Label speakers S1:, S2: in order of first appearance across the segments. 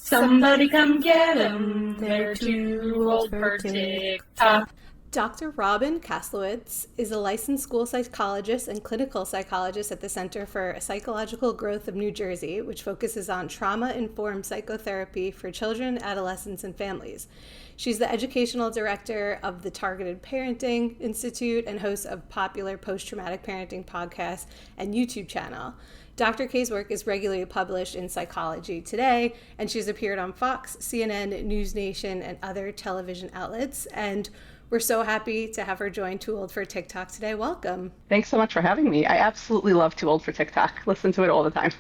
S1: Somebody come get 'em. They're too old for TikTok.
S2: Dr. Robyn Koslowitz is a licensed school psychologist and clinical psychologist at the Center for Psychological Growth of New Jersey, which focuses on trauma-informed psychotherapy for children, adolescents, and families. She's the educational director of the Targeted Parenting Institute and host of popular post-traumatic parenting podcast and YouTube channel. Dr. K's work is regularly published in Psychology Today, and she's appeared on Fox, CNN, News Nation, and other television outlets. And we're so happy to have her join Too Old for TikTok today. Welcome.
S3: Thanks so much for having me. I absolutely love Too Old for TikTok. Listen to it all the time.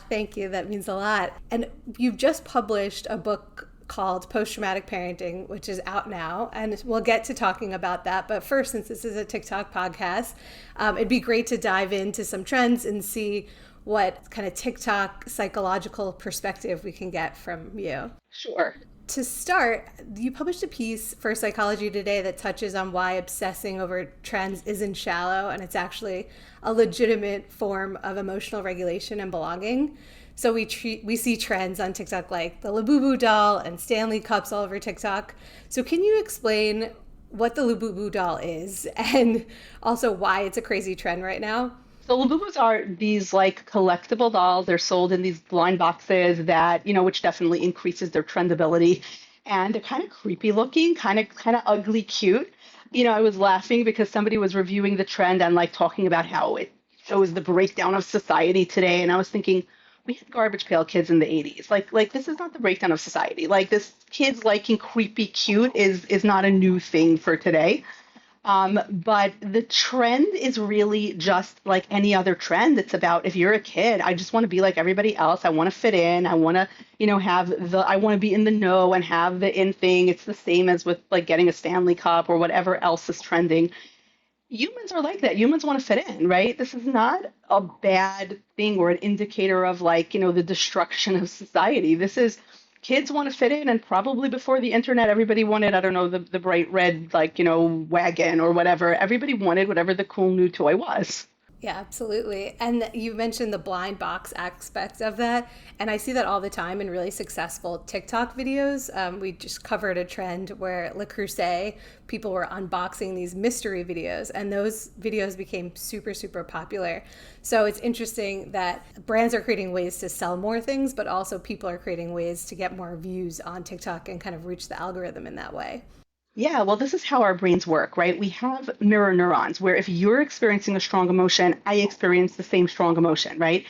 S2: Thank you. That means a lot. And you've just published a book called Post-Traumatic Parenting, which is out now, and we'll get to talking about that. But first, since this is a TikTok podcast, it'd be great to dive into some trends and see what kind of TikTok psychological perspective we can get from you.
S3: Sure.
S2: To start, you published a piece for Psychology Today that touches on why obsessing over trends isn't shallow, and it's actually a legitimate form of emotional regulation and belonging. So we see trends on TikTok like the Labubu doll and Stanley cups all over TikTok. So can you explain what the Labubu doll is and also why it's a crazy trend right now?
S3: So Labubus are these like collectible dolls. They're sold in these blind boxes that, which definitely increases their trendability. And they're kind of creepy looking, kind of ugly, cute. I was laughing because somebody was reviewing the trend and like talking about how it shows the breakdown of society today. And I was thinking, we had Garbage Pail Kids in the 80s. Like this is not the breakdown of society. Like this kids liking creepy cute is not a new thing for today. But the trend is really just like any other trend. It's about if you're a kid, I just want to be like everybody else. I want to fit in. I want to, I want to be in the know and have the in thing. It's the same as with like getting a Stanley Cup or whatever else is trending. Humans are like that. Humans want to fit in, right? This is not a bad thing or an indicator of like, the destruction of society. This is kids want to fit in, and probably before the internet, everybody wanted, I don't know, the bright red, like, wagon or whatever. Everybody wanted whatever the cool new toy was.
S2: Yeah, absolutely. And you mentioned the blind box aspect of that. And I see that all the time in really successful TikTok videos. We just covered a trend where Le Creuset, people were unboxing these mystery videos, and those videos became super, super popular. So it's interesting that brands are creating ways to sell more things, but also people are creating ways to get more views on TikTok and kind of reach the algorithm in that way.
S3: Yeah, well, this is how our brains work, right? We have mirror neurons where if you're experiencing a strong emotion, I experience the same strong emotion, right?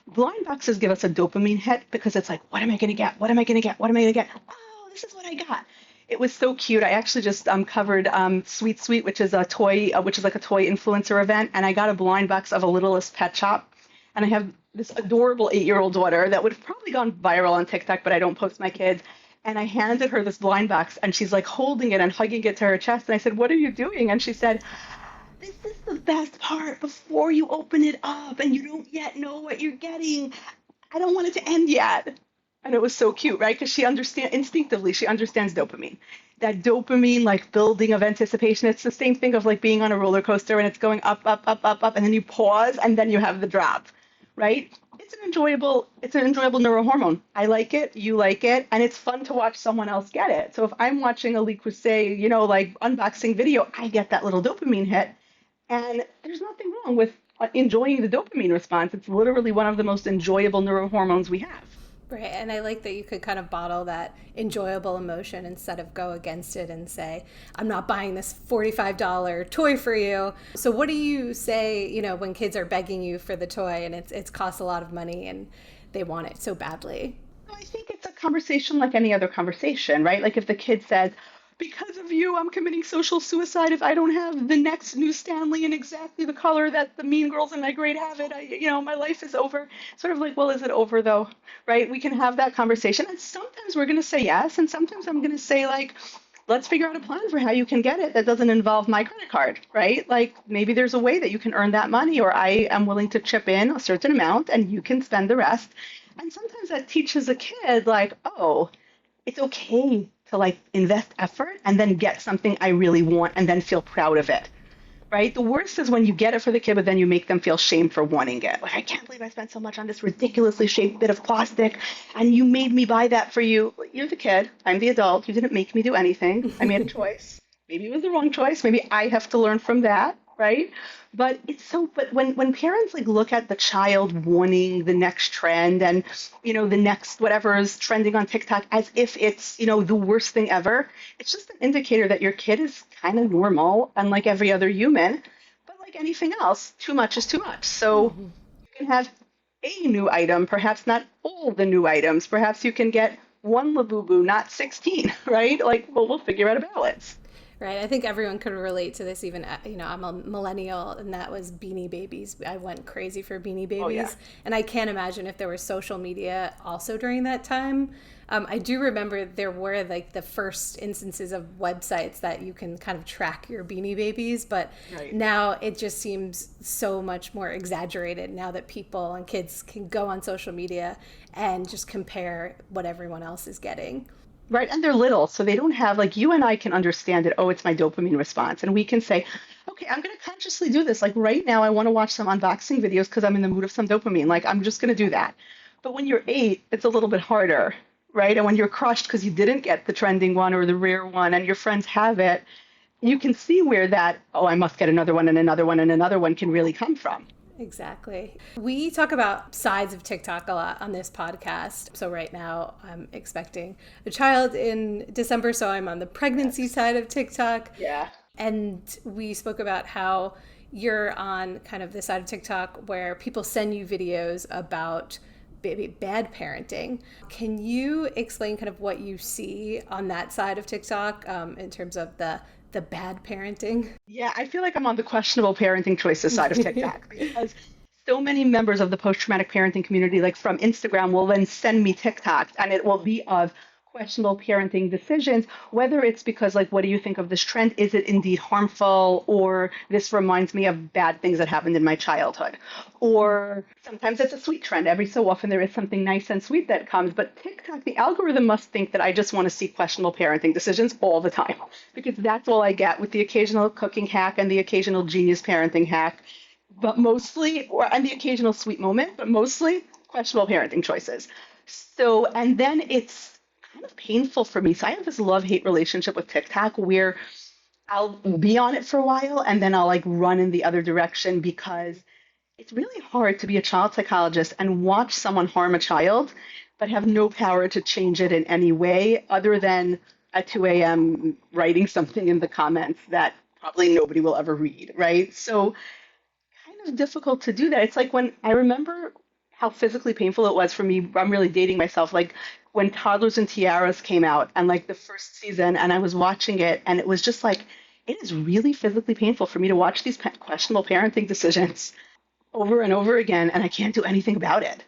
S3: Blind boxes give us a dopamine hit because it's like, what am I going to get? What am I going to get? What am I going to get? Oh, this is what I got. It was so cute. I actually just covered Sweet Sweet, which is a toy, which is like a toy influencer event. And I got a blind box of a Littlest Pet Shop. And I have this adorable 8-year-old daughter that would have probably gone viral on TikTok, but I don't post my kids. And I handed her this blind box, and she's like holding it and hugging it to her chest. And I said, "What are you doing?" And she said, "This is the best part before you open it up and you don't yet know what you're getting. I don't want it to end yet." And it was so cute, right? Because she instinctively, she understands dopamine. That dopamine, like building of anticipation, it's the same thing of like being on a roller coaster and it's going up, up, up, up, up, and then you pause and then you have the drop, right? It's an enjoyable neurohormone. I like it, you like it, and it's fun to watch someone else get it. So if I'm watching a Le Creuset, like unboxing video, I get that little dopamine hit. And there's nothing wrong with enjoying the dopamine response. It's literally one of the most enjoyable neurohormones we have.
S2: Right, and I like that you could kind of bottle that enjoyable emotion instead of go against it and say, I'm not buying this $45 toy for you. So what do you say, when kids are begging you for the toy and it's costs a lot of money and they want it so badly?
S3: I think it's a conversation like any other conversation, right? Like if the kid says, because of you, I'm committing social suicide if I don't have the next new Stanley in exactly the color that the mean girls in my grade have it. My life is over. Sort of like, well, is it over though? Right? We can have that conversation. And sometimes we're going to say yes. And sometimes I'm going to say like, let's figure out a plan for how you can get it that doesn't involve my credit card, right? Like maybe there's a way that you can earn that money, or I am willing to chip in a certain amount and you can spend the rest. And sometimes that teaches a kid like, oh, it's okay to like invest effort and then get something I really want and then feel proud of it. right? The worst is when you get it for the kid, but then you make them feel shame for wanting it. Like, I can't believe I spent so much on this ridiculously shaped bit of plastic, and you made me buy that for you. You're the kid. I'm the adult. You didn't make me do anything. I made a choice. Maybe it was the wrong choice. Maybe I have to learn from that, right? But it's so, but when parents like look at the child wanting the next trend and, the next whatever is trending on TikTok as if it's, the worst thing ever, it's just an indicator that your kid is kind of normal and like every other human. But like anything else, too much is too much. So you can have a new item, perhaps not all the new items. Perhaps you can get one Labubu, not 16, right? Like, well, we'll figure out a balance.
S2: Right. I think everyone could relate to this. Even, I'm a millennial, and that was Beanie Babies. I went crazy for Beanie Babies.
S3: Oh, yeah.
S2: And I can't imagine if there was social media also during that time. I do remember there were like the first instances of websites that you can kind of track your Beanie Babies, but
S3: Right.
S2: now it just seems so much more exaggerated now that people and kids can go on social media and just compare what everyone else is getting.
S3: Right. And they're little, so they don't have, like, you and I can understand it. Oh, it's my dopamine response. And we can say, okay, I'm going to consciously do this. Like right now, I want to watch some unboxing videos because I'm in the mood of some dopamine. Like, I'm just going to do that. But when you're 8, it's a little bit harder, right? And when you're crushed because you didn't get the trending one or the rare one and your friends have it, you can see where that, oh, I must get another one and another one and another one can really come from.
S2: Exactly. We talk about sides of TikTok a lot on this podcast. So right now I'm expecting a child in December, so I'm on the pregnancy side of TikTok.
S3: Yeah.
S2: And we spoke about how you're on kind of the side of TikTok where people send you videos about maybe bad parenting. Can you explain kind of what you see on that side of TikTok in terms of the bad parenting?
S3: Yeah, I feel like I'm on the questionable parenting choices side of TikTok because so many members of the post-traumatic parenting community, like from Instagram, will then send me TikToks and it will be of questionable parenting decisions, whether it's because, like, what do you think of this trend? Is it indeed harmful? Or this reminds me of bad things that happened in my childhood. Or sometimes it's a sweet trend. Every so often there is something nice and sweet that comes. But TikTok, the algorithm must think that I just want to see questionable parenting decisions all the time because that's all I get, with the occasional cooking hack and the occasional genius parenting hack. But mostly, and the occasional sweet moment, but mostly questionable parenting choices. So, and then it's kind of painful for me. So I have this love-hate relationship with TikTok where I'll be on it for a while and then I'll like run in the other direction because it's really hard to be a child psychologist and watch someone harm a child, but have no power to change it in any way other than at 2 a.m. writing something in the comments that probably nobody will ever read, right? So kind of difficult to do that. It's like when I remember how physically painful it was for me. I'm really dating myself. Like when Toddlers and Tiaras came out and like the first season, and I was watching it, and it was just like, it is really physically painful for me to watch these questionable parenting decisions over and over again, and I can't do anything about it.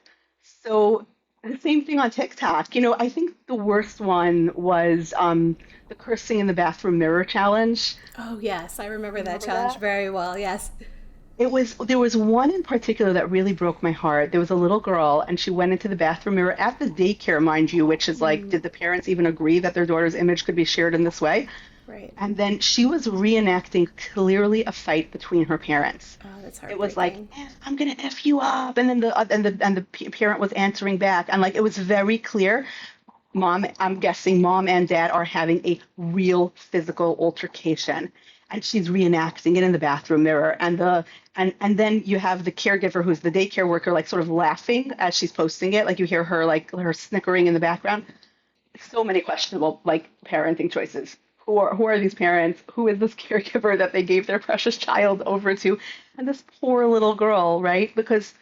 S3: So the same thing on TikTok. I think the worst one was the cursing in the bathroom mirror challenge.
S2: Oh, yes. I remember that challenge very well. Yes.
S3: There was one in particular that really broke my heart. There was a little girl and she went into the bathroom mirror at the daycare, mind you, which is like, did the parents even agree that their daughter's image could be shared in this way?
S2: Right.
S3: And then she was reenacting clearly a fight between her parents.
S2: Oh, that's
S3: It
S2: heartbreaking.
S3: was like, I'm gonna F you up, and then the parent was answering back, and like it was very clear. I'm guessing mom and dad are having a real physical altercation, and she's reenacting it in the bathroom mirror, and then you have the caregiver who's the daycare worker like sort of laughing as she's posting it, like you hear her like her snickering in the background. So many questionable like parenting choices. Who are these parents? Who is this caregiver that they gave their precious child over to? And this poor little girl, right? Because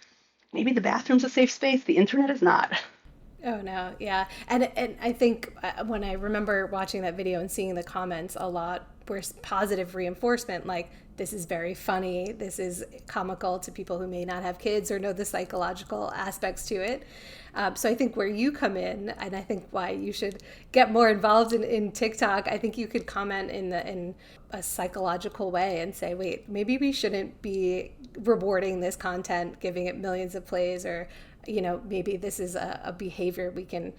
S3: maybe the bathroom's a safe space, the internet is not.
S2: Oh no, yeah, and I think when I remember watching that video and seeing the comments, a lot were positive reinforcement, like this is very funny, this is comical to people who may not have kids or know the psychological aspects to it. So I think where you come in, and I think why you should get more involved in TikTok, I think you could comment in a psychological way and say, wait, maybe we shouldn't be rewarding this content, giving it millions of plays, or maybe this is a behavior we can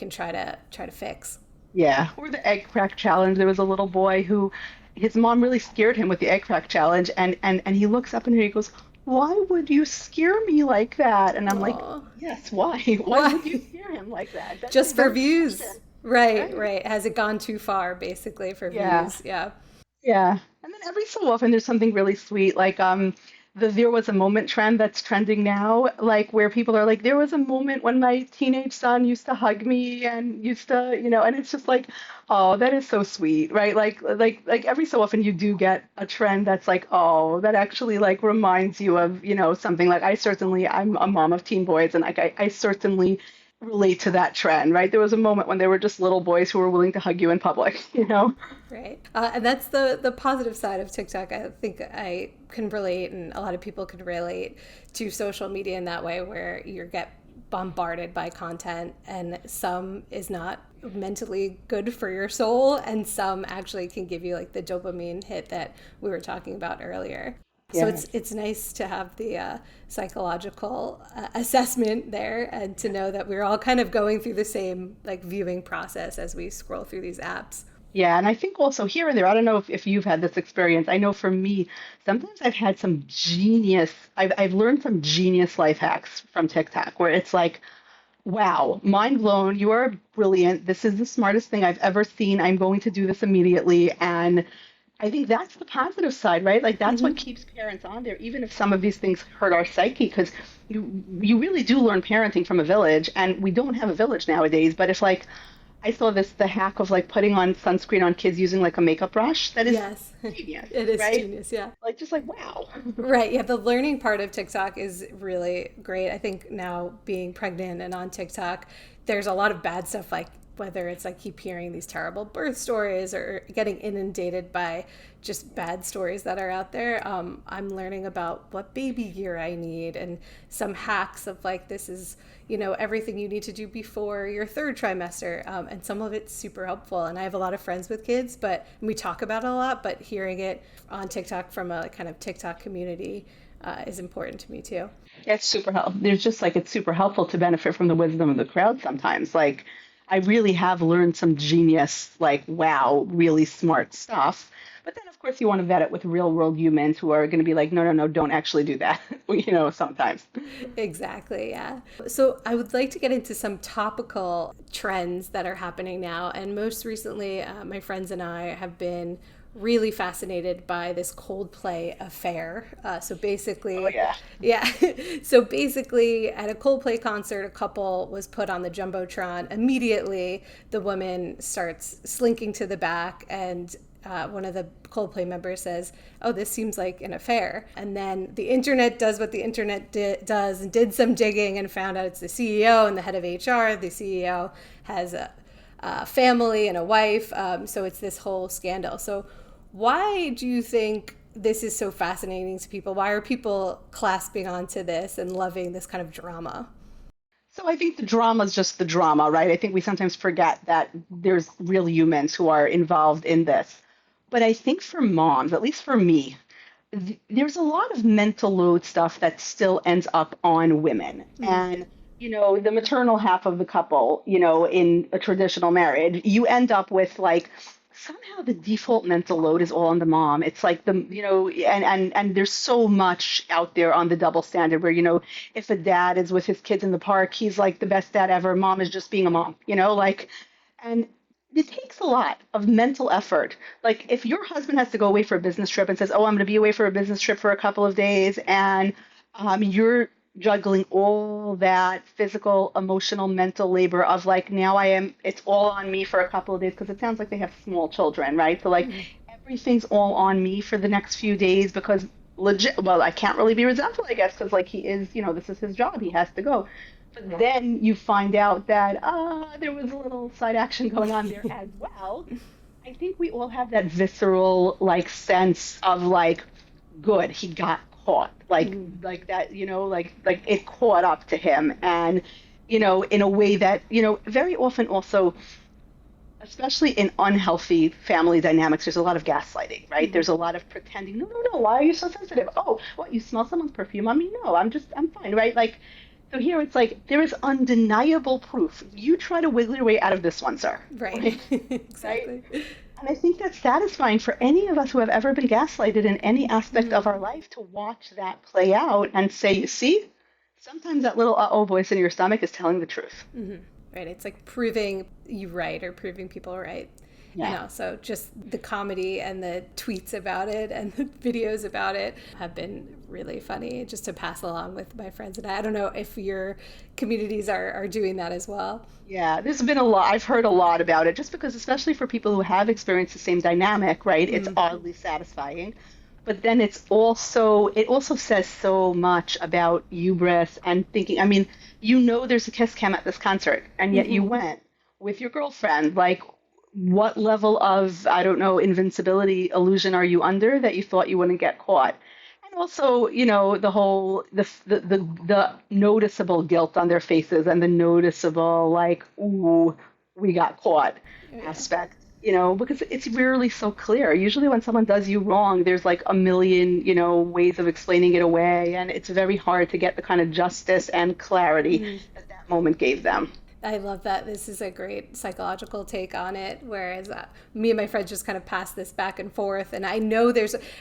S2: try to fix.
S3: Yeah. Or the egg crack challenge. There was a little boy who his mom really scared him with the egg crack challenge, and he looks up and he goes, "Why would you scare me like that?" And I'm like,
S2: Aw.
S3: "Yes, why? Why would you scare him like that? That's
S2: Just
S3: a
S2: for
S3: dumb
S2: views.
S3: question."
S2: Right,
S3: Right?
S2: right. Has it gone too far, basically, for
S3: Yeah.
S2: views? Yeah.
S3: Yeah. And then every so often there's something really sweet, like the there was a moment trend that's trending now, like where people are like, there was a moment when my teenage son used to hug me and used to, and it's just like, oh, that is so sweet, right? Like every so often you do get a trend that's like, oh, that actually like reminds you of, something like I'm a mom of teen boys, and like I certainly relate to that trend, right? There was a moment when they were just little boys who were willing to hug you in public, you know?
S2: Right. And that's the positive side of TikTok. I think I can relate, and a lot of people can relate to social media in that way, where you get bombarded by content, and some is not mentally good for your soul, and some actually can give you like the dopamine hit that we were talking about earlier. So
S3: Yeah.
S2: it's nice to have the psychological assessment there, and to know that we're all kind of going through the same like viewing process as we scroll through these apps.
S3: Yeah, and I think also here and there, I don't know if you've had this experience. I know for me, sometimes I've learned some genius life hacks from TikTok where it's like, wow, mind blown, you are brilliant. This is the smartest thing I've ever seen. I'm going to do this immediately. And I think that's the positive side, right? Like that's what keeps parents on there, even if some of these things hurt our psyche, because you really do learn parenting from a village, and we don't have a village nowadays. But if like I saw the hack of like putting on sunscreen on kids using like a makeup brush, that is
S2: Yes,
S3: genius,
S2: it is
S3: right?
S2: genius. Yeah.
S3: Like just like wow.
S2: Right. Yeah. The learning part of TikTok is really great. I think now being pregnant and on TikTok, there's a lot of bad stuff, like whether it's like keep hearing these terrible birth stories or getting inundated by just bad stories that are out there. I'm learning about what baby gear I need, and some hacks of like, this is, everything you need to do before your third trimester. And some of it's super helpful. And I have a lot of friends with kids, but we talk about it a lot, but hearing it on TikTok from a kind of TikTok community is important to me too.
S3: It's super helpful. There's just like it's super helpful to benefit from the wisdom of the crowd sometimes. Like I really have learned some genius, like wow, really smart stuff. But then of course you want to vet it with real world humans who are going to be like, no, no, no, don't actually do that. Sometimes.
S2: Exactly, yeah. So I would like to get into some topical trends that are happening now. And most recently, my friends and I have been really fascinated by this Coldplay affair. So
S3: Oh
S2: basically,
S3: yeah.
S2: yeah. So basically, at a Coldplay concert, a couple was put on the Jumbotron. Immediately, the woman starts slinking to the back, and one of the Coldplay members says, "Oh, this seems like an affair." And then the internet does what the internet does, and did some digging and found out it's the CEO and the head of HR. The CEO has a family and a wife. So it's this whole scandal. So why do you think this is so fascinating to people? Why are people clasping onto this and loving this kind of drama?
S3: So I think the drama is just the drama, right? I think we sometimes forget that there's real humans who are involved in this. But I think for moms, at least for me, there's a lot of mental load stuff that still ends up on women. And, the maternal half of the couple, in a traditional marriage, you end up with like somehow the default mental load is all on the mom. It's like and there's so much out there on the double standard where, if a dad is with his kids in the park, he's like the best dad ever. Mom is just being a mom, and it takes a lot of mental effort. Like if your husband has to go away for a business trip and says, "Oh, I'm going to be away for a business trip for a couple of days," and you're juggling all that physical, emotional, mental labor of like, now it's all on me for a couple of days, because it sounds like they have small children, right? So like everything's all on me for the next few days because well, I can't really be resentful, I guess, because like he is, this is his job. He has to go. But then you find out that there was a little side action going on there as well. I think we all have that visceral like sense of like, good, he got caught, like that, like it caught up to him, and in a way that very often also, especially in unhealthy family dynamics, there's a lot of gaslighting, right? There's a lot of pretending. No, no, no. Why are you so sensitive? Oh, what? You smell someone's perfume on me? No, I'm fine, right? Like, so here it's like there is undeniable proof. You try to wiggle your way out of this one, sir.
S2: Right.
S3: Right?
S2: Exactly.
S3: And I think that's satisfying for any of us who have ever been gaslighted in any aspect of our life to watch that play out and say, you see, sometimes that little uh-oh voice in your stomach is telling the truth.
S2: Right. It's like proving you right or proving people right.
S3: Yeah.
S2: And also just the comedy and the tweets about it and the videos about it have been really funny just to pass along with my friends. And I don't know if your communities are doing that as well.
S3: Yeah, there's been a lot. I've heard a lot about it just because, especially for people who have experienced the same dynamic, right? It's oddly satisfying. But then it also says so much about hubris and thinking. I mean, there's a kiss cam at this concert, and yet you went with your girlfriend. Like, what level of, I don't know, invincibility illusion are you under that you thought you wouldn't get caught? And also, the whole, the noticeable guilt on their faces and the noticeable, like, ooh, we got caught aspect, because it's rarely so clear. Usually when someone does you wrong, there's like a million, ways of explaining it away. And it's very hard to get the kind of justice and clarity that moment gave them.
S2: I love that. This is a great psychological take on it, whereas me and my friends just kind of pass this back and forth. And I know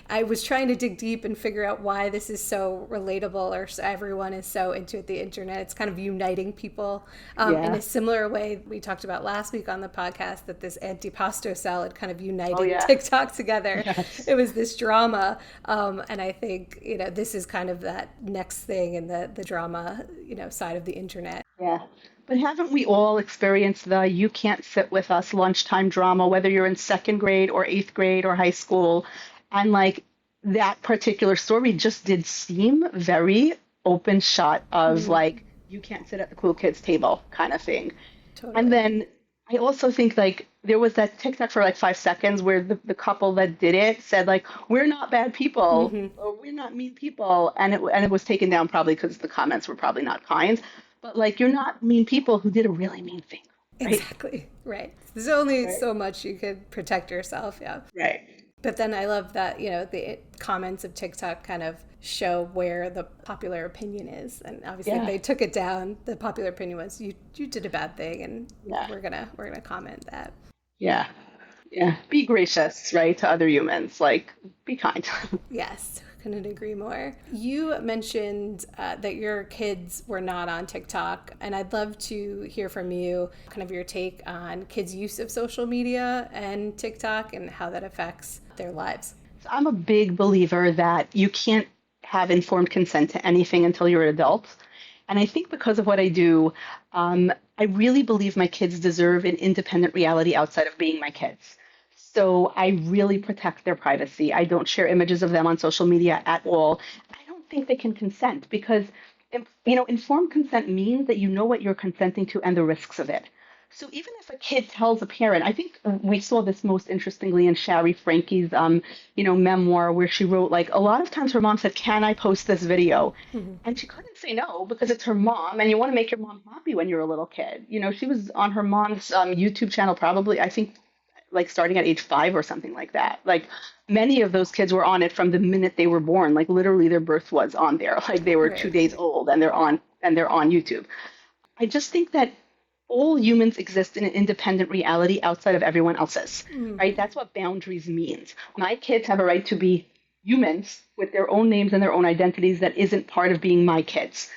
S2: I was trying to dig deep and figure out why this is so relatable or everyone is so into the internet. It's kind of uniting people in a similar way we talked about last week on the podcast, that this antipasto salad kind of united TikTok together. Yes. It was this drama. And I think, this is kind of that next thing in the drama, side of the internet.
S3: Yeah. But haven't we all experienced the you can't sit with us lunchtime drama, whether you're in second grade or eighth grade or high school? And like that particular story just did seem very open shut of like, you can't sit at the cool kids table kind of thing. Totally. And then I also think like there was that TikTok for like 5 seconds where the couple that did it said like, we're not bad people or we're not mean people. And it was taken down probably because the comments were probably not kind. But like, you're not mean people who did a really mean thing. Right?
S2: Exactly. Right. There's only so much you could protect yourself. Yeah.
S3: Right.
S2: But then I love that, the comments of TikTok kind of show where the popular opinion is. And obviously they took it down. The popular opinion was you did a bad thing and we're gonna comment that. Yeah.
S3: Yeah. Be gracious, right, to other humans. Like, be kind.
S2: Yes. Couldn't agree more. You mentioned that your kids were not on TikTok, and I'd love to hear from you kind of your take on kids' use of social media and TikTok and how that affects their lives.
S3: So I'm a big believer that you can't have informed consent to anything until you're an adult. And I think because of what I do, I really believe my kids deserve an independent reality outside of being my kids. So I really protect their privacy. I don't share images of them on social media at all. I don't think they can consent because, informed consent means that you know what you're consenting to and the risks of it. So even if a kid tells a parent, I think we saw this most interestingly in Shari Frankie's, memoir where she wrote, like, a lot of times her mom said, can I post this video? And she couldn't say no because it's her mom and you want to make your mom happy when you're a little kid. She was on her mom's YouTube channel probably, I think, like starting at age 5 or something like that. Like many of those kids were on it from the minute they were born. Like literally their birth was on there. Like they were 2 days old and they're on YouTube. I just think that all humans exist in an independent reality outside of everyone else's, right? That's what boundaries means. My kids have a right to be humans with their own names and their own identities that isn't part of being my kids.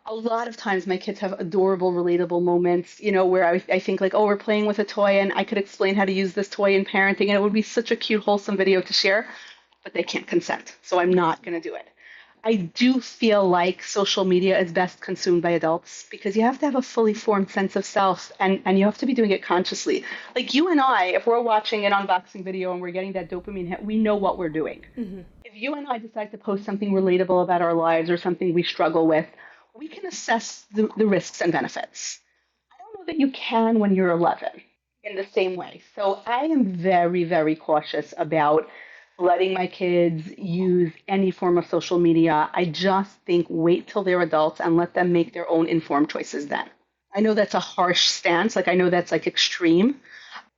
S3: A lot of times my kids have adorable, relatable moments, where I think like, oh, we're playing with a toy and I could explain how to use this toy in parenting and it would be such a cute, wholesome video to share, but they can't consent. So I'm not going to do it. I do feel like social media is best consumed by adults because you have to have a fully formed sense of self and you have to be doing it consciously. Like you and I, if we're watching an unboxing video and we're getting that dopamine hit, we know what we're doing. If you and I decide to post something relatable about our lives or something we struggle with, we can assess the risks and benefits. I don't know that you can when you're 11 in the same way. So I am very, very cautious about letting my kids use any form of social media. I just think wait till they're adults and let them make their own informed choices then. I know that's a harsh stance. Like I know that's like extreme.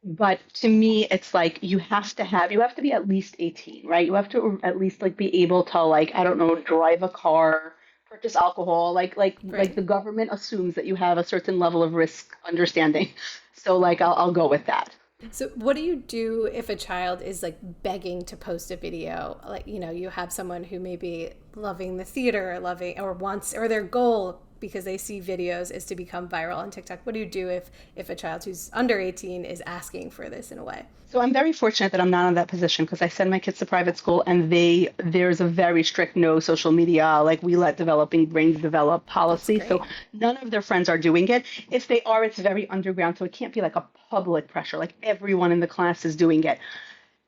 S3: But to me, it's like you have to be at least 18, right? You have to at least like be able to like, I don't know, drive a car, purchase alcohol, like the government assumes that you have a certain level of risk understanding. So like I'll go with that.
S2: So what do you do if a child is like begging to post a video? Like, you have someone who may be loving the theater or loving or wants, or their goal because they see videos is to become viral on TikTok. What do you do if a child who's under 18 is asking for this in a way?
S3: So I'm very fortunate that I'm not in that position because I send my kids to private school and there's a very strict no social media, like we let developing brains develop policy. So none of their friends are doing it. If they are, it's very underground. So it can't be like a public pressure, like everyone in the class is doing it.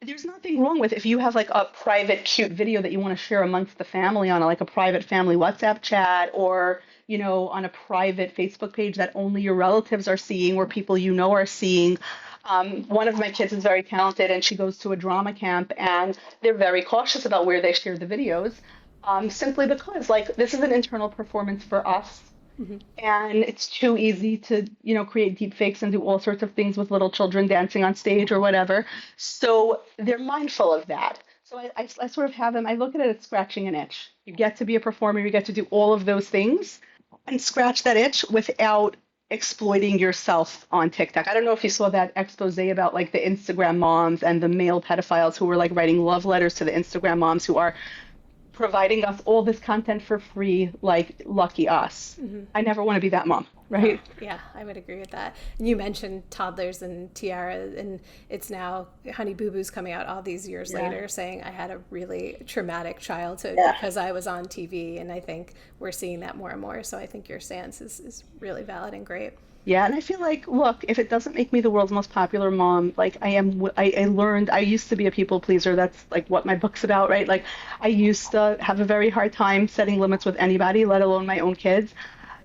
S3: There's nothing wrong with if you have like a private cute video that you want to share amongst the family on like a private family WhatsApp chat or on a private Facebook page that only your relatives are seeing or people are seeing. One of my kids is very talented and she goes to a drama camp and they're very cautious about where they share the videos simply because like this is an internal performance for us. Mm-hmm. And it's too easy to, create deep fakes and do all sorts of things with little children dancing on stage or whatever. So they're mindful of that. So I sort of have them, I look at it as scratching an itch. You get to be a performer, you get to do all of those things and scratch that itch without exploiting yourself on TikTok. I don't know if you saw that expose about like the Instagram moms and the male pedophiles who were like writing love letters to the Instagram moms who are providing us all this content for free, like lucky us. Mm-hmm. I never want to be that mom, right?
S2: Yeah, I would agree with that. And you mentioned toddlers and Tiara, and it's now Honey Boo Boo's coming out all these years later saying I had a really traumatic childhood because I was on TV, and I think we're seeing that more and more. So I think your stance is really valid and great.
S3: Yeah, and I feel like, look, if it doesn't make me the world's most popular mom, like I learned, I used to be a people pleaser. That's like what my book's about, right? Like I used to have a very hard time setting limits with anybody, let alone my own kids.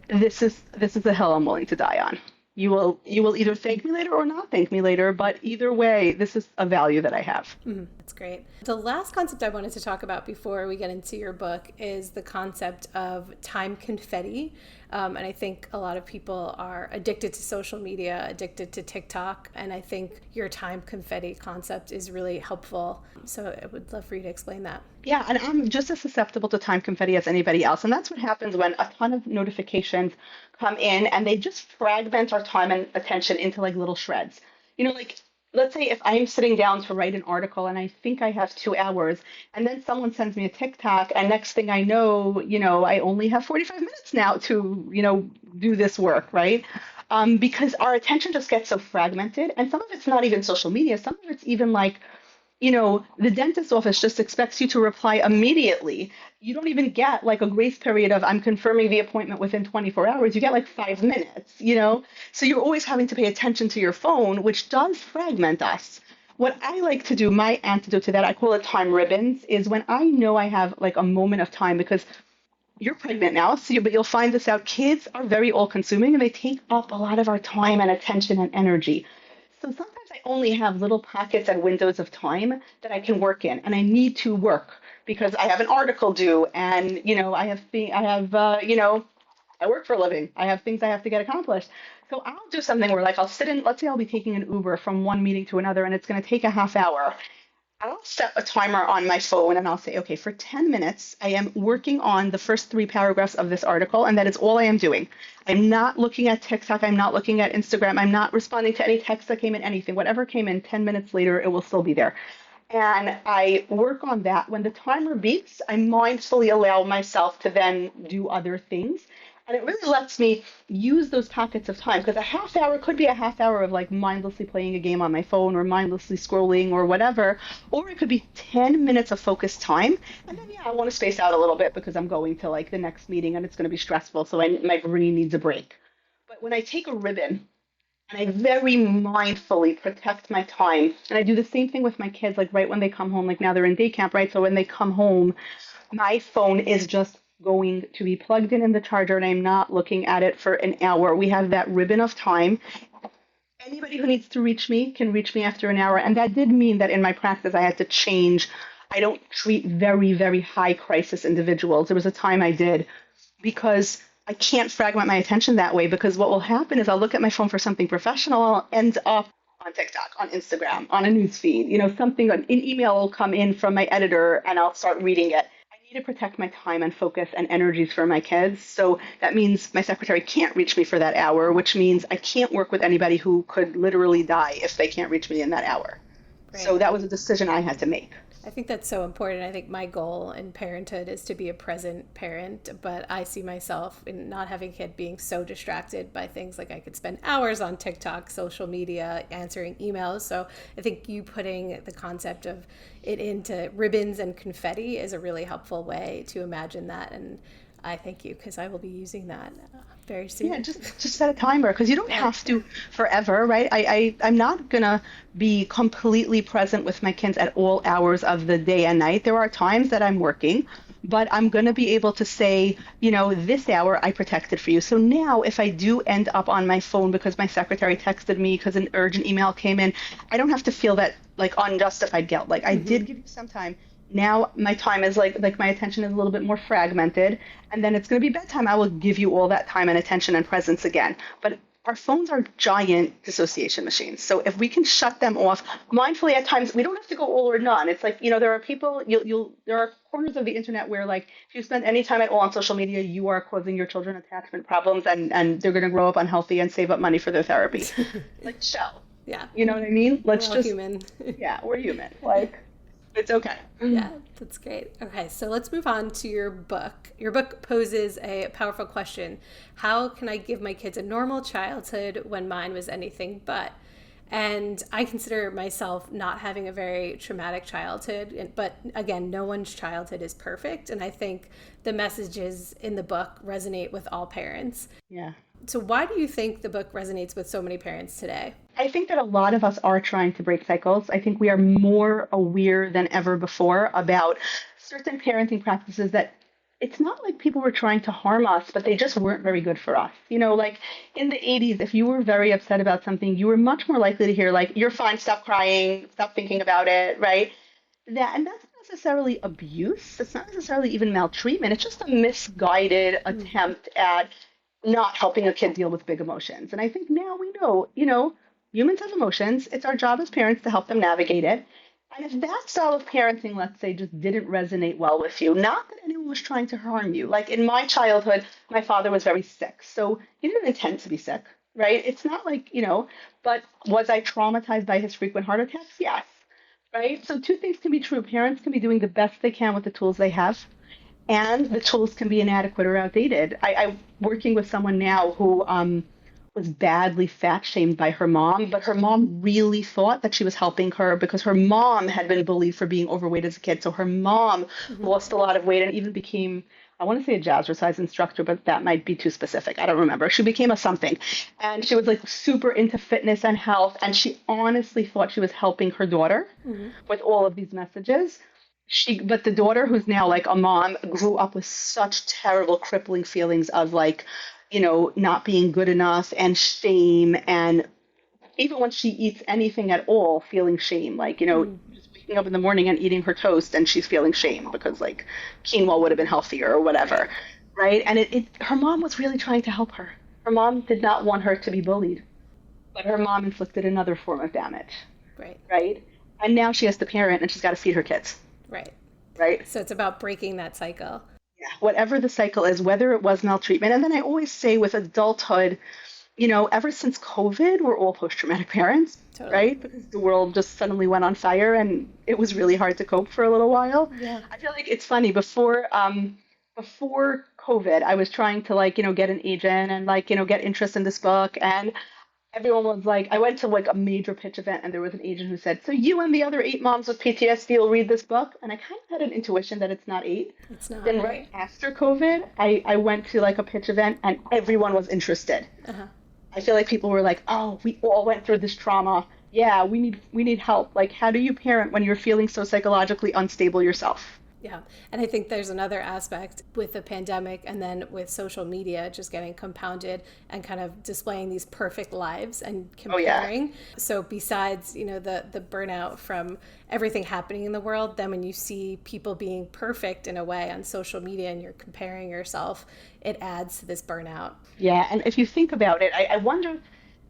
S3: This is the hill I'm willing to die on. You will either thank me later or not thank me later, but either way, this is a value that I have.
S2: Mm-hmm. That's great. The last concept I wanted to talk about before we get into your book is the concept of time confetti. And I think a lot of people are addicted to social media, addicted to TikTok, and I think your time confetti concept is really helpful. So I would love for you to explain that.
S3: Yeah, and I'm just as susceptible to time confetti as anybody else. And that's what happens when a ton of notifications come in and they just fragment our time and attention into like little shreds. Like let's say if I'm sitting down to write an article and I think I have 2 hours and then someone sends me a TikTok and next thing I know, I only have 45 minutes now to, do this work, right? Because our attention just gets so fragmented and some of it's not even social media. Some of it's even like, the dentist's office just expects you to reply immediately. You don't even get like a grace period of I'm confirming the appointment within 24 hours. You get like 5 minutes, So you're always having to pay attention to your phone, which does fragment us. What I like to do, my antidote to that, I call it time ribbons, is when I know I have like a moment of time because you're pregnant now, but you'll find this out. Kids are very all-consuming and they take up a lot of our time and attention and energy. So sometimes I only have little pockets and windows of time that I can work in, and I need to work because I have an article due, and I work for a living. I have things I have to get accomplished. So I'll do something where like I'll sit in. Let's say I'll be taking an Uber from one meeting to another, and it's going to take a half hour. I'll set a timer on my phone and I'll say, okay, for 10 minutes, I am working on the first 3 paragraphs of this article, and that is all I am doing. I'm not looking at TikTok. I'm not looking at Instagram. I'm not responding to any text that came in, anything. Whatever came in 10 minutes later, it will still be there. And I work on that. When the timer beeps, I mindfully allow myself to then do other things. And it really lets me use those pockets of time because a half hour could be a half hour of like mindlessly playing a game on my phone or mindlessly scrolling or whatever, or it could be 10 minutes of focused time. And then, I want to space out a little bit because I'm going to like the next meeting and it's going to be stressful. So my brain needs a break. But when I take a ribbon and I very mindfully protect my time, and I do the same thing with my kids, like right when they come home, like now they're in day camp, right? So when they come home, my phone is just going to be plugged in the charger and I'm not looking at it for an hour. We have that ribbon of time. Anybody who needs to reach me can reach me after an hour. And that did mean that in my practice, I had to change. I don't treat very, very high crisis individuals. There was a time I did because I can't fragment my attention that way because what will happen is I'll look at my phone for something professional. I'll end up on TikTok, on Instagram, on a news feed, something, an email will come in from my editor and I'll start reading it. to protect my time and focus and energies for my kids. So that means my secretary can't reach me for that hour, which means I can't work with anybody who could literally die if they can't reach me in that hour.
S2: Right.
S3: So that was a decision I had to make.
S2: I think that's so important. I think my goal in parenthood is to be a present parent, but I see myself in not having a kid being so distracted by things like I could spend hours on TikTok, social media, answering emails. So I think you putting the concept of it into ribbons and confetti is a really helpful way to imagine that. And I thank you because I will be using that very soon.
S3: Yeah, just set a timer because you don't have to forever, right? I'm not gonna be completely present with my kids at all hours of the day and night. There are times that I'm working, but I'm gonna be able to say, this hour I protected for you. So now if I do end up on my phone because my secretary texted me because an urgent email came in, I don't have to feel that like unjustified guilt. Like I did give you some time. Now my time is like my attention is a little bit more fragmented, and then it's going to be bedtime. I will give you all that time and attention and presence again. But our phones are giant dissociation machines. So if we can shut them off mindfully at times, we don't have to go all or none. It's like, there are people, there are corners of the internet where like if you spend any time at all on social media, you are causing your children attachment problems and they're going to grow up unhealthy and save up money for their therapy. Like chill.
S2: Yeah.
S3: You know what I mean? Let's
S2: We're all human.
S3: Yeah, we're human. Like, it's okay.
S2: Yeah, that's great. Okay, so let's move on to your book. Your book poses a powerful question. How can I give my kids a normal childhood when mine was anything but? And I consider myself not having a very traumatic childhood, but again, no one's childhood is perfect. And I think the messages in the book resonate with all parents.
S3: Yeah.
S2: So why do you think the book resonates with so many parents today?
S3: I think that a lot of us are trying to break cycles. I think we are more aware than ever before about certain parenting practices that it's not like people were trying to harm us, but they just weren't very good for us. Like in the 80s, if you were very upset about something, you were much more likely to hear like, you're fine, stop crying, stop thinking about it, right? And that's not necessarily abuse. It's not necessarily even maltreatment. It's just a misguided attempt at not helping a kid deal with big emotions. And I think now we know, humans have emotions. It's our job as parents to help them navigate it. And if that style of parenting, let's say, just didn't resonate well with you, not that anyone was trying to harm you. Like in my childhood, my father was very sick. So he didn't intend to be sick, right? It's not like, but was I traumatized by his frequent heart attacks? Yes, right? So two things can be true. Parents can be doing the best they can with the tools they have, and the tools can be inadequate or outdated. I'm working with someone now who was badly fat shamed by her mom, but her mom really thought that she was helping her because her mom had been bullied for being overweight as a kid. So her mom lost a lot of weight and even became, I want to say a jazzercise instructor, but that might be too specific. I don't remember. She became a something. And she was like super into fitness and health. And she honestly thought she was helping her daughter with all of these messages. But the daughter, who's now like a mom, grew up with such terrible, crippling feelings of like, not being good enough and shame. And even when she eats anything at all, feeling shame, like, just waking up in the morning and eating her toast and she's feeling shame because like quinoa would have been healthier or whatever. Right. And her mom was really trying to help her. Her mom did not want her to be bullied, but her mom inflicted another form of damage.
S2: Right.
S3: Right. And now she has to parent and she's got to feed her kids.
S2: Right.
S3: Right.
S2: So it's about breaking that cycle.
S3: Yeah. Whatever the cycle is, whether it was maltreatment. And then I always say with adulthood, ever since COVID, we're all post-traumatic parents, right? Because the world just suddenly went on fire and it was really hard to cope for a little while.
S2: Yeah.
S3: I feel like it's funny. Before COVID, I was trying to get an agent and get interest in this book. And everyone was like, I went to a major pitch event and there was an agent who said, so you and the other 8 moms with PTSD will read this book? And I kind of had an intuition that it's not 8.
S2: It's not.
S3: Then right after COVID, I went to a pitch event and everyone was interested.
S2: Uh-huh.
S3: I feel like people were like, oh, we all went through this trauma. Yeah, we need help. Like, how do you parent when you're feeling so psychologically unstable yourself?
S2: Yeah. And I think there's another aspect with the pandemic and then with social media just getting compounded and kind of displaying these perfect lives and comparing. Oh, yeah. So besides, the burnout from everything happening in the world, then when you see people being perfect in a way on social media and you're comparing yourself, it adds to this burnout.
S3: Yeah. And if you think about it, I wonder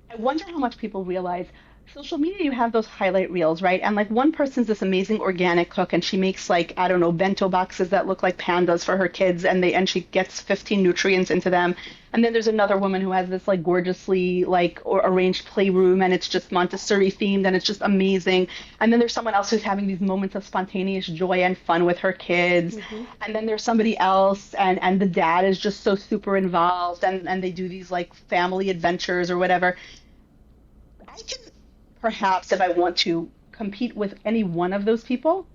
S3: how much people realize social media, you have those highlight reels, right? And like one person's this amazing organic cook and she makes like, I don't know, bento boxes that look like pandas for her kids and she gets 15 nutrients into them. And then there's another woman who has this like gorgeously like or arranged playroom and it's just Montessori themed and it's just amazing. And then there's someone else who's having these moments of spontaneous joy and fun with her kids. And then there's somebody else and the dad is just so super involved and they do these like family adventures or whatever. I can perhaps, if I want to, compete with any one of those people,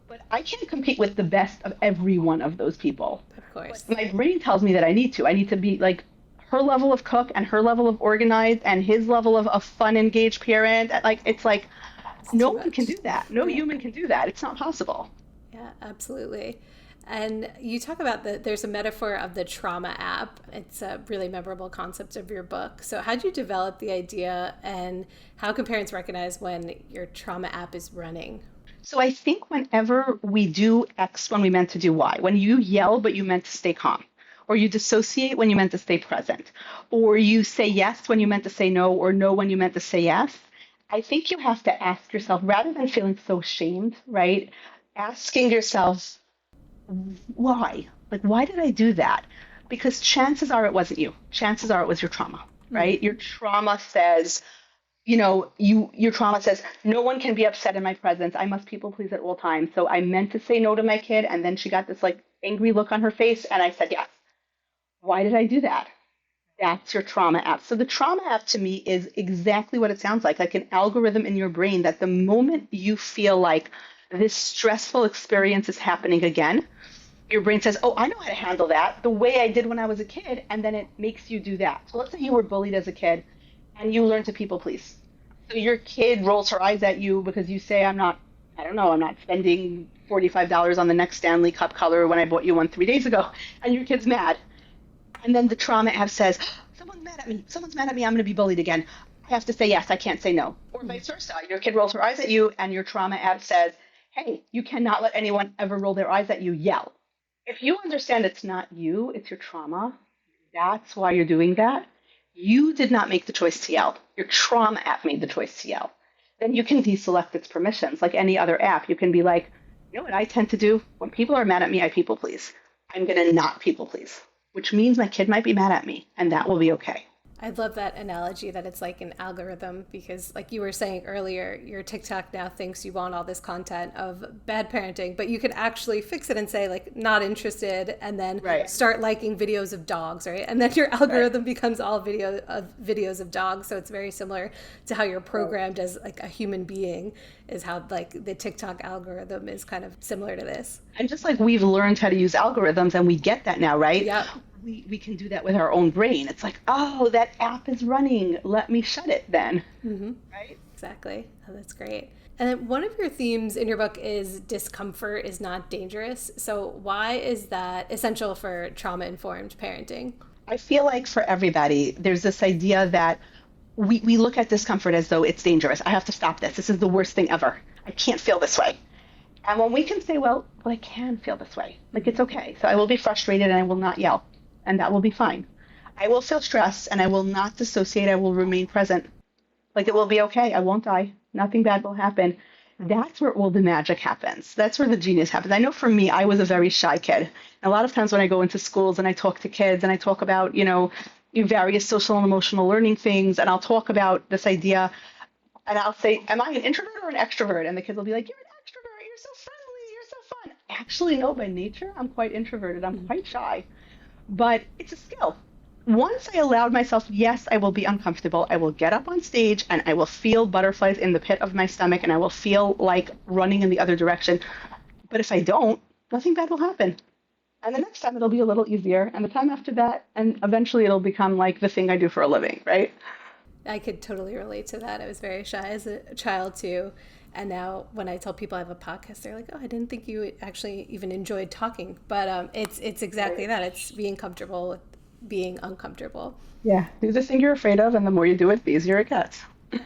S3: but I can't compete with the best of every one of those people.
S2: Of course.
S3: But my brain tells me that I need to. I need to be like her level of cook and her level of organized and his level of fun, engaged parent. Like, it's like, no one can do that. No human can do that. It's not possible.
S2: Yeah, absolutely. And you talk about there's a metaphor of the trauma app. It's a really memorable concept of your book. So how'd you develop the idea and how can parents recognize when your trauma app is running?
S3: So I think whenever we do X when we meant to do Y, when you yell but you meant to stay calm, or you dissociate when you meant to stay present, or you say yes when you meant to say no, or no when you meant to say yes, I think you have to ask yourself, rather than feeling so shamed, right? Asking yourself, why? Like, why did I do that? Because chances are it wasn't you. Chances are it was your trauma, right? Your trauma says, your trauma says, no one can be upset in my presence. I must people please at all times. So I meant to say no to my kid. And then she got this like angry look on her face. And I said, yes. Why did I do that? That's your trauma app. So the trauma app to me is exactly what it sounds like an algorithm in your brain that the moment you feel like this stressful experience is happening again, your brain says, oh, I know how to handle that the way I did when I was a kid. And then it makes you do that. So let's say you were bullied as a kid and you learn to people please. So your kid rolls her eyes at you because you say, I'm not spending $45 on the next Stanley Cup color when I bought you one 3 days ago. And your kid's mad. And then the trauma app says, someone's mad at me. I'm going to be bullied again. I have to say yes. I can't say no. Or vice versa. Your kid rolls her eyes at you and your trauma app says, hey, you cannot let anyone ever roll their eyes at you. Yell. If you understand it's not you, it's your trauma, that's why you're doing that. You did not make the choice to yell. Your trauma app made the choice to yell. Then you can deselect its permissions. Like any other app, you can be like, you know what I tend to do? When people are mad at me, I people please. I'm going to not people please, which means my kid might be mad at me, and that will be okay.
S2: I love that analogy that it's like an algorithm because like you were saying earlier, your TikTok now thinks you want all this content of bad parenting, but you could actually fix it and say like not interested and then start liking videos of dogs, right? And then your algorithm becomes all videos of dogs. So it's very similar to how you're programmed as like a human being is how like the TikTok algorithm is kind of similar to this.
S3: And just like we've learned how to use algorithms and we get that now, right?
S2: Yeah.
S3: We can do that with our own brain. It's like, oh, that app is running. Let me shut it then. Right?
S2: Exactly. Oh, that's great. And then one of your themes in your book is discomfort is not dangerous. So why is that essential for trauma-informed parenting?
S3: I feel like for everybody, there's this idea that we look at discomfort as though it's dangerous. I have to stop this. This is the worst thing ever. I can't feel this way. And when we can say, well, I can feel this way. Like, it's okay. So I will be frustrated and I will not yell. And that will be fine. I will feel stressed and I will not dissociate. I will remain present. Like, it will be okay. I won't die. Nothing bad will happen. That's where all the magic happens. That's where the genius happens. I know for me, I was a very shy kid. And a lot of times when I go into schools and I talk to kids and I talk about, various social and emotional learning things, and I'll talk about this idea and I'll say, am I an introvert or an extrovert? And the kids will be like, you're an extrovert. You're so friendly. You're so fun. Actually, no, by nature, I'm quite introverted. I'm quite shy. But it's a skill. Once I allowed myself, yes, I will be uncomfortable. I will get up on stage and I will feel butterflies in the pit of my stomach and I will feel like running in the other direction. But if I don't, nothing bad will happen. And the next time it'll be a little easier. And the time after that, and eventually it'll become like the thing I do for a living, right?
S2: I could totally relate to that. I was very shy as a child too. And now when I tell people I have a podcast, they're like, oh, I didn't think you actually even enjoyed talking. But it's exactly that. It's being comfortable with being uncomfortable.
S3: Yeah. Do the thing you're afraid of, and the more you do it, the easier it gets.
S2: Yeah.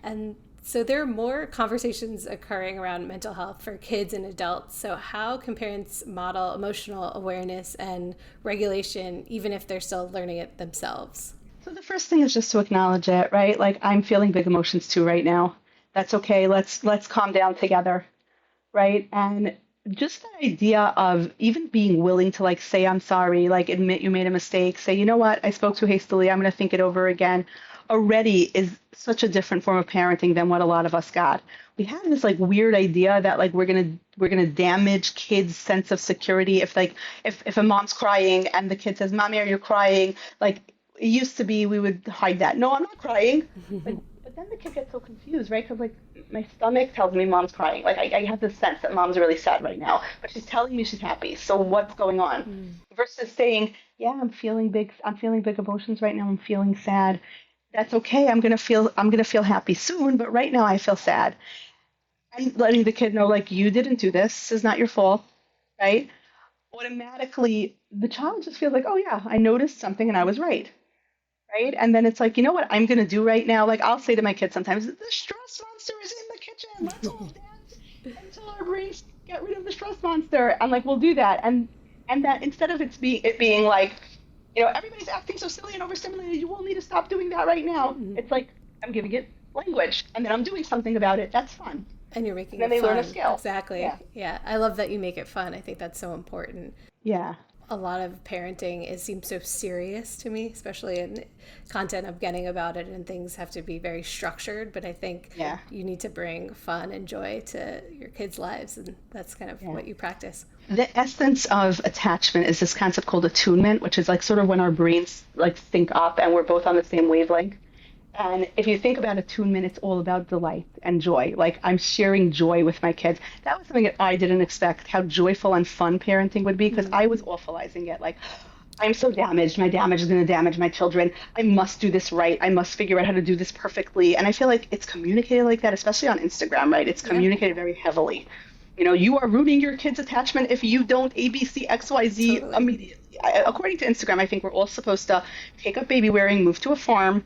S2: And so there are more conversations occurring around mental health for kids and adults. So how can parents model emotional awareness and regulation, even if they're still learning it themselves?
S3: So the first thing is just to acknowledge it, right? Like I'm feeling big emotions too right now. That's okay. Let's calm down together, right? And just the idea of even being willing to like say I'm sorry, like admit you made a mistake, say, you know what, I spoke too hastily, I'm going to think it over again, already is such a different form of parenting than what a lot of us got. We have this like weird idea that like we're gonna damage kids' sense of security if like if a mom's crying and the kid says, "Mommy, are you crying?" Like it used to be we would hide that. No, I'm not crying. But then the kid gets so confused, right? Because like my stomach tells me mom's crying. Like I have this sense that mom's really sad right now, but she's telling me she's happy. So what's going on? Versus saying, yeah, I'm feeling big emotions right now. I'm feeling sad. That's okay. I'm gonna feel happy soon, but right now I feel sad. And letting the kid know, like, you didn't do this. This is not your fault, right? Automatically, the child just feels like, oh yeah, I noticed something and I was right, right? And then it's like, you know what I'm gonna do right now? Like I'll say to my kids sometimes, the stress monster is in the kitchen. Let's all dance until our brains get rid of the stress monster. And like we'll do that. And that instead of it being like, everybody's acting so silly and overstimulated, you will need to stop doing that right now. It's like I'm giving it language and then I'm doing something about it. That's fun.
S2: And you're making
S3: And then
S2: it
S3: they
S2: fun.
S3: learn a skill.
S2: Exactly. Yeah. I love that you make it fun. I think that's so important.
S3: Yeah.
S2: A lot of parenting, it seems so serious to me, especially in content I'm getting about it, and things have to be very structured. But I think you need to bring fun and joy to your kids' lives, and that's kind of what you practice.
S3: The essence of attachment is this concept called attunement, which is like sort of when our brains like sync up and we're both on the same wavelength. And if you think about attunement, it's all about delight and joy. Like I'm sharing joy with my kids. That was something that I didn't expect, how joyful and fun parenting would be, because I was awfulizing it. Like, I'm so damaged. My damage is going to damage my children. I must do this right. I must figure out how to do this perfectly. And I feel like it's communicated like that, especially on Instagram, right? It's communicated very heavily. You are ruining your kid's attachment if you don't A, B, C, X, Y, Z immediately. According to Instagram, I think we're all supposed to take up baby wearing, move to a farm,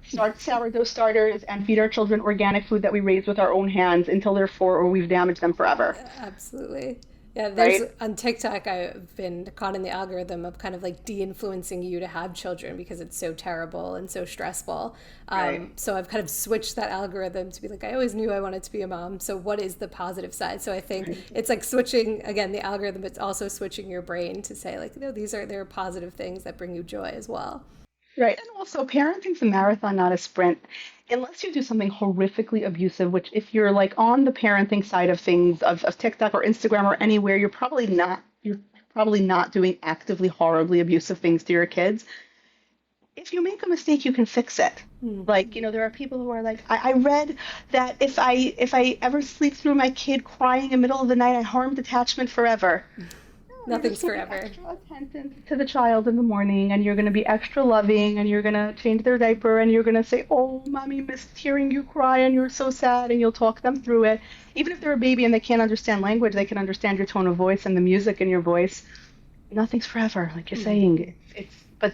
S3: start sourdough starters, and feed our children organic food that we raise with our own hands until they're 4 or we've damaged them forever.
S2: Absolutely. Yeah, on TikTok, I've been caught in the algorithm of kind of like de-influencing you to have children because it's so terrible and so stressful. So I've kind of switched that algorithm to be like, I always knew I wanted to be a mom. So what is the positive side? So I think it's like switching, again, the algorithm, but it's also switching your brain to say like, no, there are positive things that bring you joy as well.
S3: Right. And also, parenting's a marathon, not a sprint. Unless you do something horrifically abusive, which if you're like on the parenting side of things, of TikTok or Instagram or anywhere, you're probably not doing actively horribly abusive things to your kids. If you make a mistake, you can fix it. Like, there are people who are like, I read that if I ever sleep through my kid crying in the middle of the night, I harmed attachment forever.
S2: Nothing's forever.
S3: Extra attention to the child in the morning, and you're going to be extra loving, and you're going to change their diaper, and you're going to say, "Oh, mommy missed hearing you cry, and you're so sad," and you'll talk them through it. Even if they're a baby and they can't understand language, they can understand your tone of voice and the music in your voice. Nothing's forever, like you're saying. But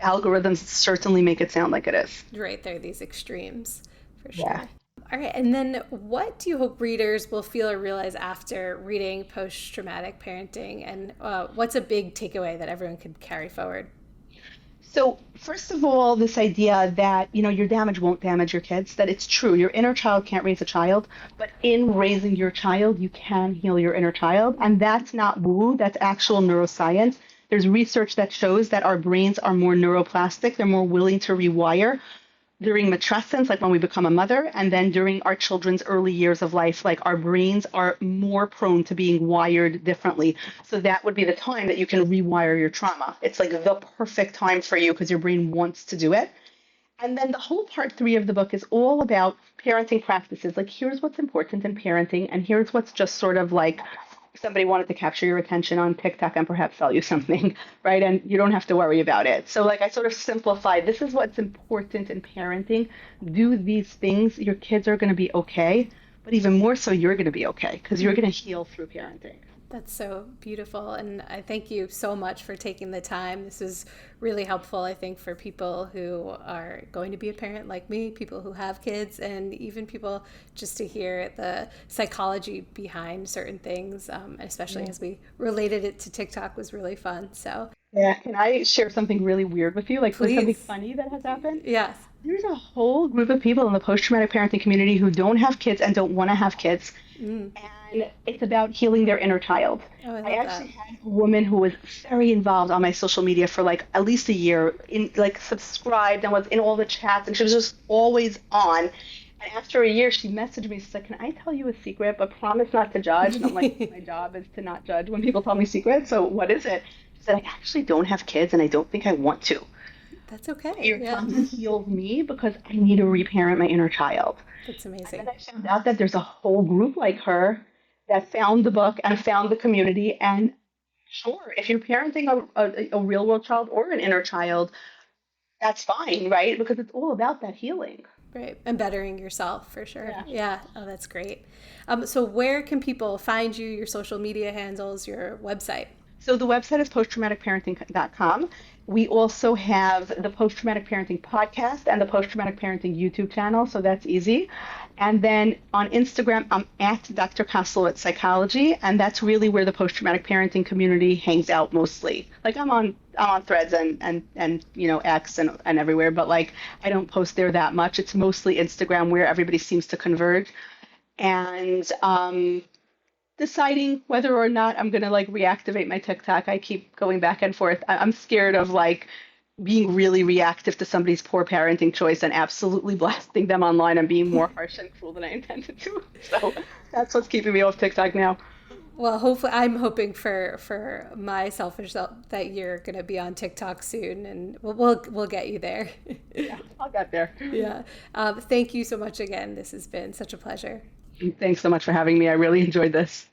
S3: algorithms certainly make it sound like it is.
S2: Right, there are these extremes, for sure. Yeah. All right, and then what do you hope readers will feel or realize after reading Post-Traumatic Parenting, and what's a big takeaway that everyone could carry forward?
S3: So first of all, this idea that, your damage won't damage your kids, that it's true. Your inner child can't raise a child, but in raising your child, you can heal your inner child. And that's not woo, that's actual neuroscience. There's research that shows that our brains are more neuroplastic. They're more willing to rewire during matrescence, like when we become a mother, and then during our children's early years of life, like our brains are more prone to being wired differently. So that would be the time that you can rewire your trauma. It's like the perfect time for you because your brain wants to do it. And then the whole part 3 of the book is all about parenting practices. Like, here's what's important in parenting, and here's what's just sort of like somebody wanted to capture your attention on TikTok and perhaps sell you something, right? And you don't have to worry about it. So like I sort of simplified, this is what's important in parenting. Do these things, your kids are going to be okay, but even more so, you're going to be okay because you're going to heal through parenting.
S2: That's so beautiful. And I thank you so much for taking the time. This is really helpful, I think, for people who are going to be a parent like me, people who have kids, and even people just to hear the psychology behind certain things, especially as we related it to TikTok was really fun. So
S3: Yeah. Can I share something really weird with you? Like something
S2: Please.
S3: funny that has happened?
S2: Yes.
S3: There's a whole group of people in the post-traumatic parenting community who don't have kids and don't want to have kids.
S2: Mm.
S3: And it's about healing their inner child.
S2: Oh, I
S3: I
S2: love that.
S3: actually had a woman who was very involved on my social media for like at least a year, in like subscribed and was in all the chats, and she was just always on. And after a year, she messaged me. She's like, "Can I tell you a secret, but promise not to judge?" And I'm like, "My job is to not judge when people tell me secrets. So what is it?" She said, "I actually don't have kids, and I don't think I want to.
S2: That's okay.
S3: Your
S2: Yeah.
S3: content heals me because I need to reparent my inner child."
S2: That's
S3: And
S2: amazing.
S3: then I found out that there's a whole group like her that found the book and found the community. And sure, if you're parenting a real world child or an inner child, that's fine, right? Because it's all about that healing.
S2: Right. And bettering yourself for sure.
S3: Yeah.
S2: Yeah. Oh, that's great. So where can people find you, your social media handles, your website?
S3: So the website is posttraumaticparenting.com. We also have the Post Traumatic Parenting podcast and the Post Traumatic Parenting YouTube channel, so that's easy. And then on Instagram, I'm at Dr. Koslowitz Psychology, and that's really where the post traumatic parenting community hangs out mostly. Like I'm on Threads and X and everywhere, but like I don't post there that much. It's mostly Instagram where everybody seems to converge. And deciding whether or not I'm gonna like reactivate my TikTok. I keep going back and forth. I'm scared of like being really reactive to somebody's poor parenting choice and absolutely blasting them online and being more harsh and cruel than I intended to. So that's what's keeping me off TikTok now.
S2: Well, hopefully, I'm hoping for my selfish self that you're gonna be on TikTok soon, and we'll get you there.
S3: Yeah, I'll get there.
S2: Yeah. Thank you so much again. This has been such a pleasure.
S3: Thanks so much for having me. I really enjoyed this.